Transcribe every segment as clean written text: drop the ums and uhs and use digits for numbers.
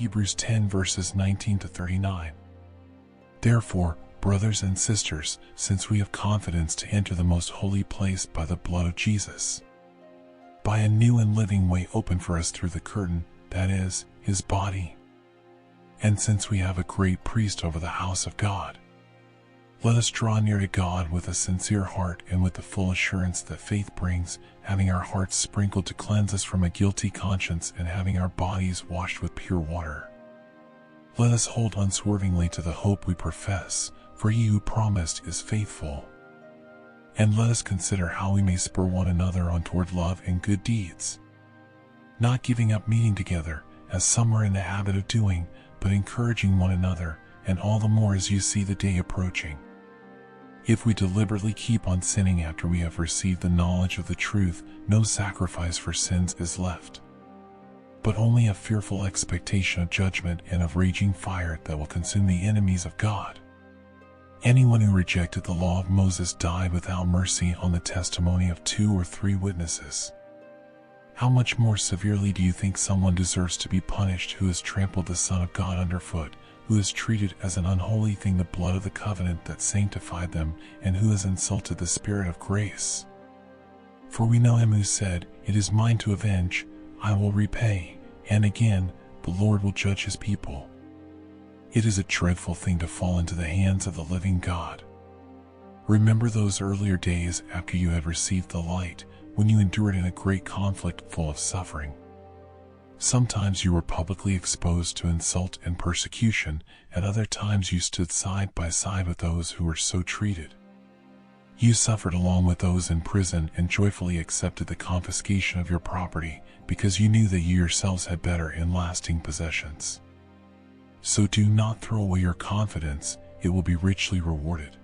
Hebrews 10 verses 19 to 39. Therefore, brothers and sisters, since we have confidence to enter the most holy place by the blood of Jesus, by a new and living way open for us through the curtain, that is, his body, and since we have a great priest over the house of God, let us draw near to God with a sincere heart and with the full assurance that faith brings, having our hearts sprinkled to cleanse us from a guilty conscience and having our bodies washed with pure water. Let us hold unswervingly to the hope we profess, for he who promised is faithful. And let us consider how we may spur one another on toward love and good deeds, not giving up meeting together, as some are in the habit of doing, but encouraging one another, and all the more as you see the day approaching. If we deliberately keep on sinning after we have received the knowledge of the truth, no sacrifice for sins is left, but only a fearful expectation of judgment and of raging fire that will consume the enemies of God. Anyone who rejected the law of Moses died without mercy on the testimony of 2 or 3 witnesses. How much more severely do you think someone deserves to be punished who has trampled the Son of God underfoot, who has treated as an unholy thing the blood of the covenant that sanctified them, and who has insulted the Spirit of grace? For we know him who said, "It is mine to avenge, I will repay," and again, "The Lord will judge his people." It is a dreadful thing to fall into the hands of the living God. Remember those earlier days after you had received the light, when you endured in a great conflict full of suffering. Sometimes you were publicly exposed to insult and persecution, at other times you stood side by side with those who were so treated. You suffered along with those in prison and joyfully accepted the confiscation of your property, because you knew that you yourselves had better and lasting possessions. So do not throw away your confidence, it will be richly rewarded.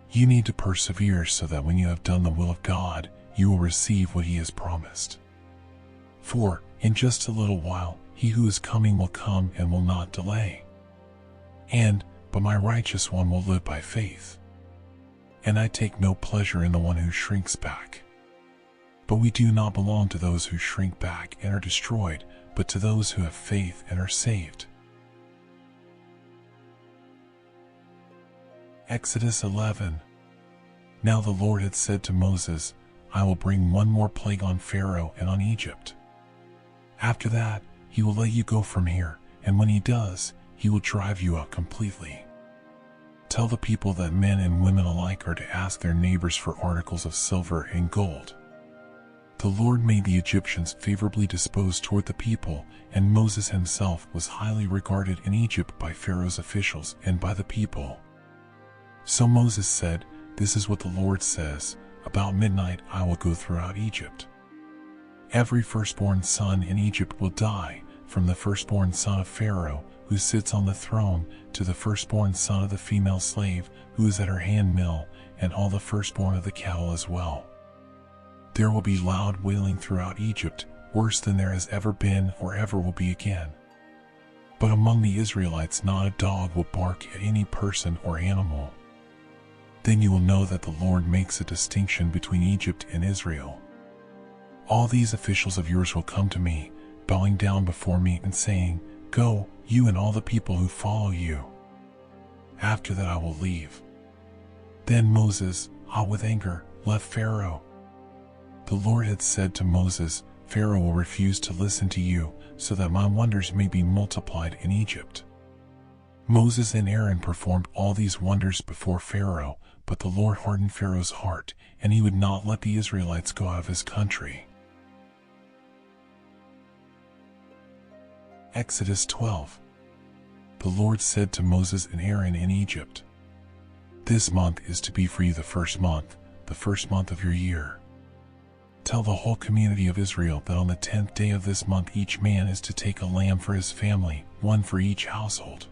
You need to persevere so that when you have done the will of God, you will receive what he has promised. For, in just a little while, he who is coming will come and will not delay. But my righteous one will live by faith. And I take no pleasure in the one who shrinks back. But we do not belong to those who shrink back and are destroyed, but to those who have faith and are saved. Exodus 11. Now the Lord had said to Moses, "I will bring one more plague on Pharaoh and on Egypt. After that, he will let you go from here, and when he does, he will drive you out completely. Tell the people that men and women alike are to ask their neighbors for articles of silver and gold." The Lord made the Egyptians favorably disposed toward the people, and Moses himself was highly regarded in Egypt by Pharaoh's officials and by the people. So Moses said, "This is what the Lord says, about midnight I will go throughout Egypt. Every firstborn son in Egypt will die, from the firstborn son of Pharaoh, who sits on the throne, to the firstborn son of the female slave, who is at her hand mill, and all the firstborn of the cattle as well. There will be loud wailing throughout Egypt, worse than there has ever been or ever will be again. But among the Israelites not a dog will bark at any person or animal. Then you will know that the Lord makes a distinction between Egypt and Israel. All these officials of yours will come to me, bowing down before me and saying, 'Go, you and all the people who follow you.' After that I will leave." Then Moses, hot with anger, left Pharaoh. The Lord had said to Moses, "Pharaoh will refuse to listen to you, so that my wonders may be multiplied in Egypt." Moses and Aaron performed all these wonders before Pharaoh, but the Lord hardened Pharaoh's heart, and he would not let the Israelites go out of his country. Exodus 12. The Lord said to Moses and Aaron in Egypt, "This month is to be for you the first month of your year. Tell the whole community of Israel that on the 10th day of this month each man is to take a lamb for his family, one for each household.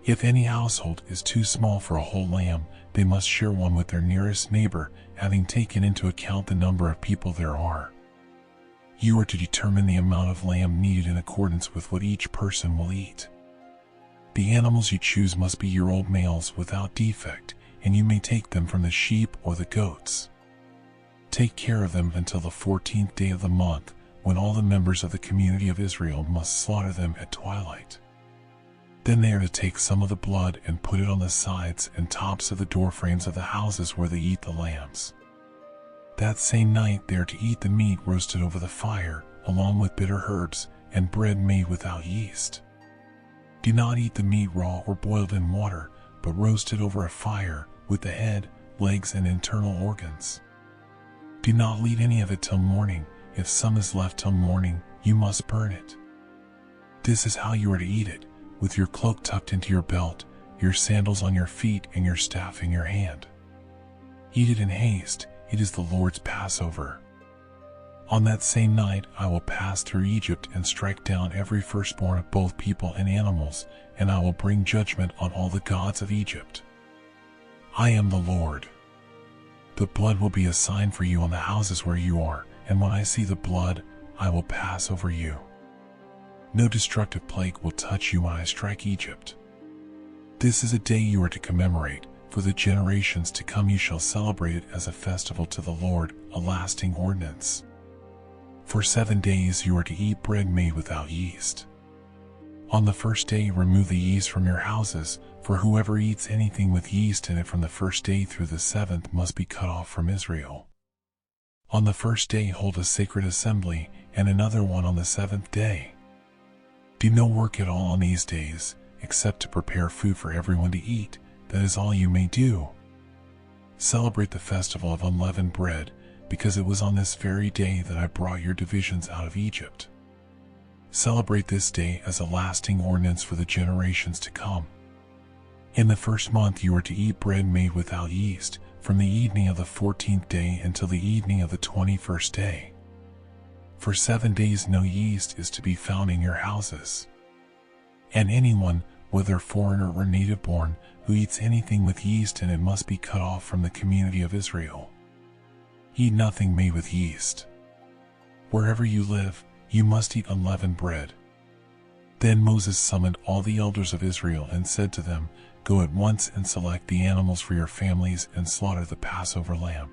If any household is too small for a whole lamb, they must share one with their nearest neighbor, having taken into account the number of people there are. You are to determine the amount of lamb needed in accordance with what each person will eat. The animals you choose must be year-old males without defect, and you may take them from the sheep or the goats. Take care of them until the 14th day of the month, when all the members of the community of Israel must slaughter them at twilight. Then they are to take some of the blood and put it on the sides and tops of the doorframes of the houses where they eat the lambs. That same night they are to eat the meat roasted over the fire, along with bitter herbs and bread made without yeast. Do not eat the meat raw or boiled in water, but roast it over a fire, with the head, legs, and internal organs. Do not eat any of it till morning. If some is left till morning, you must burn it. This is how you are to eat it, with your cloak tucked into your belt, your sandals on your feet, and your staff in your hand. Eat it in haste, it is the Lord's Passover. On that same night I will pass through Egypt and strike down every firstborn of both people and animals, and I will bring judgment on all the gods of Egypt. I am the Lord. The blood will be a sign for you on the houses where you are, and when I see the blood, I will pass over you. No destructive plague will touch you when I strike Egypt. This is a day you are to commemorate. For the generations to come you shall celebrate it as a festival to the Lord, a lasting ordinance. For 7 days you are to eat bread made without yeast. On the first day remove the yeast from your houses, for whoever eats anything with yeast in it from the first day through the 7th must be cut off from Israel. On the first day hold a sacred assembly, and another one on the 7th day. Do no work at all on these days, except to prepare food for everyone to eat. That is all you may do. Celebrate the festival of unleavened bread, because it was on this very day that I brought your divisions out of Egypt. Celebrate this day as a lasting ordinance for the generations to come. In the first month you are to eat bread made without yeast, from the evening of the 14th day until the evening of the 21st day. For 7 days no yeast is to be found in your houses. And anyone, whether foreigner or native born, who eats anything with yeast in it must be cut off from the community of Israel. Eat nothing made with yeast. Wherever you live, you must eat unleavened bread. Then Moses summoned all the elders of Israel and said to them, Go at once and select the animals for your families and slaughter the Passover lamb.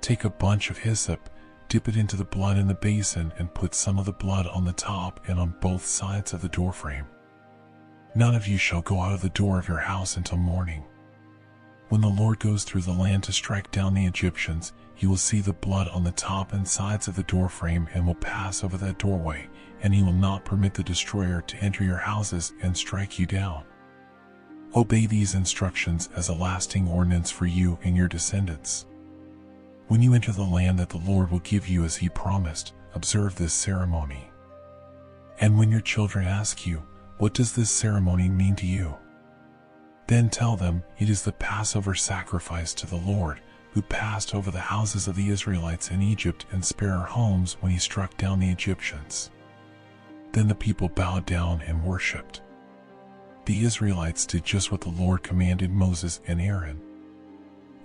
Take a bunch of hyssop, dip it into the blood in the basin, and put some of the blood on the top and on both sides of the doorframe. None of you shall go out of the door of your house until morning. When the Lord goes through the land to strike down the Egyptians, he will see the blood on the top and sides of the doorframe and will pass over that doorway, and he will not permit the destroyer to enter your houses and strike you down. Obey these instructions as a lasting ordinance for you and your descendants. When you enter the land that the Lord will give you as he promised, observe this ceremony. And when your children ask you, What does this ceremony mean to you? Then tell them, It is the Passover sacrifice to the Lord, who passed over the houses of the Israelites in Egypt and spared our homes when he struck down the Egyptians. Then the people bowed down and worshipped. The Israelites did just what the Lord commanded Moses and Aaron.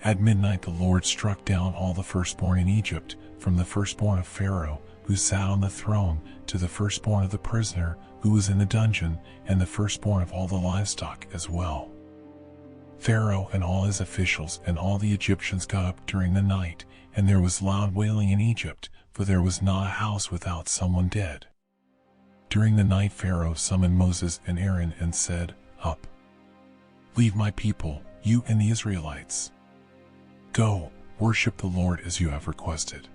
At midnight the Lord struck down all the firstborn in Egypt, from the firstborn of Pharaoh, who sat on the throne, to the firstborn of the prisoner, who was in the dungeon, and the firstborn of all the livestock as well. Pharaoh and all his officials and all the Egyptians got up during the night, and there was loud wailing in Egypt, for there was not a house without someone dead. During the night Pharaoh summoned Moses and Aaron and said, Up! Leave my people, you and the Israelites. Go, worship the Lord as you have requested.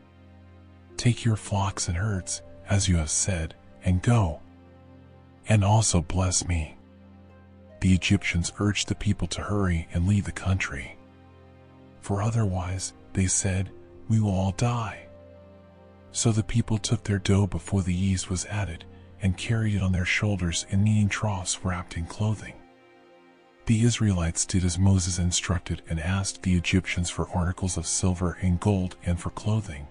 Take your flocks and herds, as you have said, and go. And also bless me. The Egyptians urged the people to hurry and leave the country. For otherwise, they said, we will all die. So the people took their dough before the yeast was added, and carried it on their shoulders in kneading troughs wrapped in clothing. The Israelites did as Moses instructed and asked the Egyptians for articles of silver and gold and for clothing.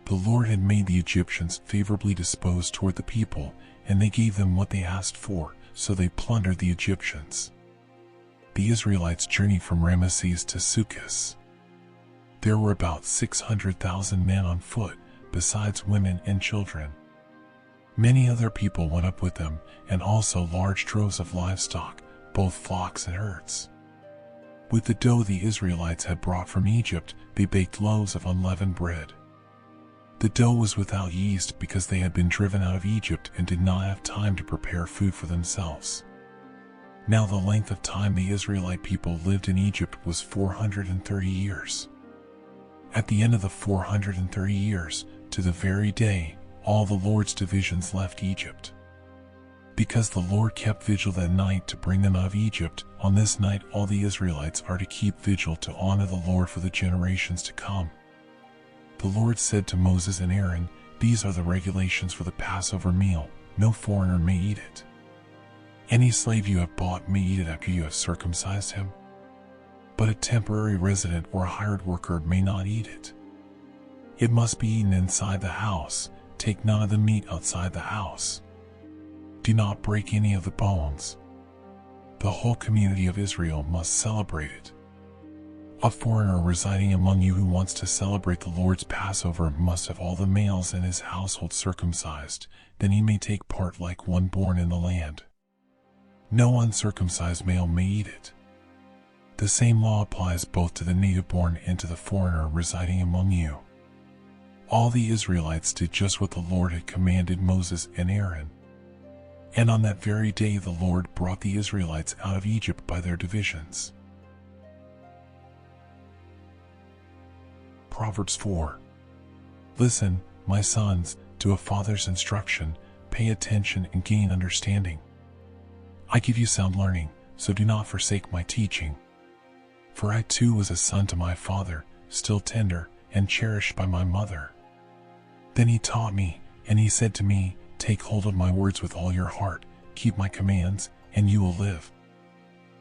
The Lord had made the Egyptians favorably disposed toward the people, and they gave them what they asked for, so they plundered the Egyptians. The Israelites journeyed from Ramesses to Succoth. There were about 600,000 men on foot, besides women and children. Many other people went up with them, and also large droves of livestock, both flocks and herds. With the dough the Israelites had brought from Egypt, they baked loaves of unleavened bread. The dough was without yeast because they had been driven out of Egypt and did not have time to prepare food for themselves. Now the length of time the Israelite people lived in Egypt was 430 years. At the end of the 430 years, to the very day, all the Lord's divisions left Egypt. Because the Lord kept vigil that night to bring them out of Egypt, on this night all the Israelites are to keep vigil to honor the Lord for the generations to come. The Lord said to Moses and Aaron, "These are the regulations for the Passover meal. No foreigner may eat it. Any slave you have bought may eat it after you have circumcised him, but a temporary resident or a hired worker may not eat it. It must be eaten inside the house. Take none of the meat outside the house. Do not break any of the bones. The whole community of Israel must celebrate it. A foreigner residing among you who wants to celebrate the Lord's Passover must have all the males in his household circumcised, then he may take part like one born in the land. No uncircumcised male may eat it." The same law applies both to the native-born and to the foreigner residing among you. All the Israelites did just what the Lord had commanded Moses and Aaron. And on that very day the Lord brought the Israelites out of Egypt by their divisions. Proverbs 4. Listen, my sons, to a father's instruction, pay attention and gain understanding. I give you sound learning, so do not forsake my teaching. For I too was a son to my father, still tender and cherished by my mother. Then he taught me, and he said to me, "Take hold of my words with all your heart, keep my commands, and you will live.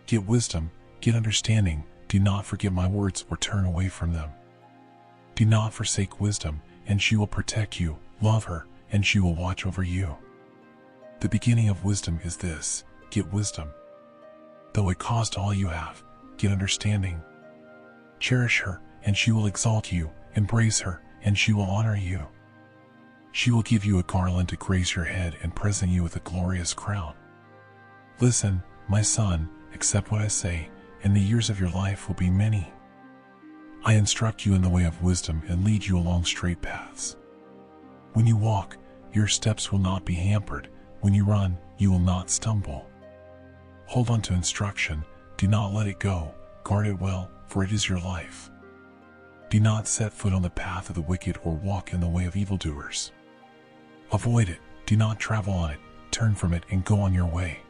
Get wisdom, get understanding, do not forget my words or turn away from them. Do not forsake wisdom, and she will protect you. Love her, and she will watch over you. The beginning of wisdom is this: get wisdom. Though it cost all you have, get understanding. Cherish her, and she will exalt you. Embrace her, and she will honor you. She will give you a garland to grace your head and present you with a glorious crown. Listen, my son, accept what I say, and the years of your life will be many. I instruct you in the way of wisdom and lead you along straight paths. When you walk, your steps will not be hampered. When you run, you will not stumble. Hold on to instruction, do not let it go, guard it well, for it is your life. Do not set foot on the path of the wicked or walk in the way of evildoers. Avoid it, do not travel on it, turn from it and go on your way.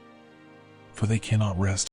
For they cannot rest